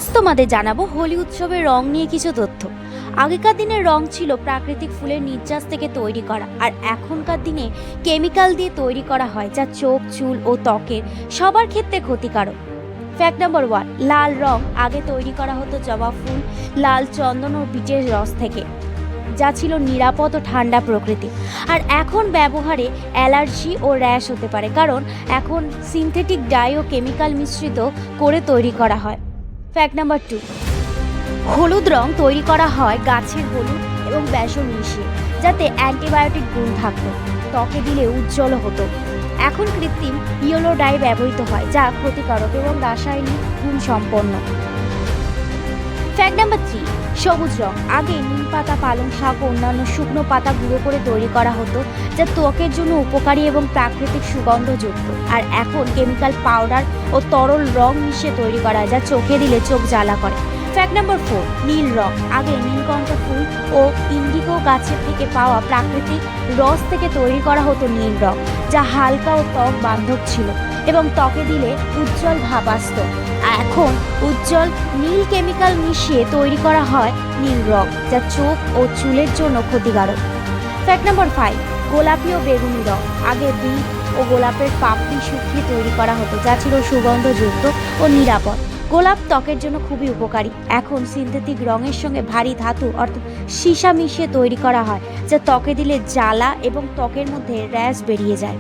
আজ তোমাদের জানাবো হোলি উৎসবের রং নিয়ে কিছু তথ্য। আগেকার দিনের রং ছিল প্রাকৃতিক ফুলের নির্যাস থেকে তৈরি করা, আর এখনকার দিনে কেমিক্যাল দিয়ে তৈরি করা হয়, যা চোখ, চুল ও ত্বকের সবার ক্ষেত্রে ক্ষতিকারক। ফ্যাক্ট নাম্বার 1, লাল রং আগে তৈরি করা হতো জবা ফুল, লাল চন্দন ও বিটের রস থেকে, যা ছিল নিরাপদ ও ঠান্ডা প্রকৃতি। আর এখন ব্যবহারে অ্যালার্জি ও র্যাশ হতে পারে, কারণ এখন সিনথেটিক ডাই ও কেমিক্যাল মিশ্রিত করে তৈরি করা হয়। ফ্যাক্ট নাম্বার 2, হলুদ রং তৈরি করা হয় গাছের হলুদ এবং বেসন মিশিয়ে, যাতে অ্যান্টিবায়োটিক গুণ থাকতো, ত্বকে দিলে উজ্জ্বল হতো। এখন কৃত্রিম ইয়েলো ডাই ব্যবহৃত হয়, যা ক্ষতিকারক এবং রাসায়নিক গুণ সম্পন্ন। ফ্যাক্ট নাম্বার 3, সবুজ রং আগে নিম পাতা, পালং শাক ও অন্যান্য শুকনো পাতা গুঁড়ো করে তৈরি করা হতো, যা ত্বকের জন্য উপকারী এবং প্রাকৃতিক সুগন্ধযুক্ত। আর এখন কেমিক্যাল পাউডার ও তরল রং মিশিয়ে তৈরি করা হয়, যা চোখে দিলে চোখ জ্বালা করে। ফ্যাক্ট নাম্বার 4, নীল রং আগে নীলকণ্ঠ ফুল ও ইন্ডিগো গাছের থেকে পাওয়া প্রাকৃতিক রস থেকে তৈরি করা হতো নীল রং, যা হালকা ও ত্বক বান্ধব ছিল এবং ত্বকে দিলে উজ্জ্বল ভাব আসত। এখন উজ্জ্বল নীল কেমিক্যাল মিশিয়ে তৈরি করা হয় নীল রং, যা চোখ ও চুলের জন্য ক্ষতিকারক। ফ্যাক্ট নাম্বার 5, গোলাপি ও বেগুনি রং আগে বিট ও গোলাপের পাপড়ি শুকিয়ে তৈরি করা হতো, যা ছিল সুগন্ধযুক্ত ও নিরাপদ। গোলাপ ত্বকের জন্য খুবই উপকারী। এখন সিনথেটিক রঙের সঙ্গে ভারী ধাতু অর্থাৎ সীসা মিশিয়ে তৈরি করা হয়, যা ত্বকে দিলে জ্বালা এবং ত্বকের মধ্যে র্যাশ বেরিয়ে যায়।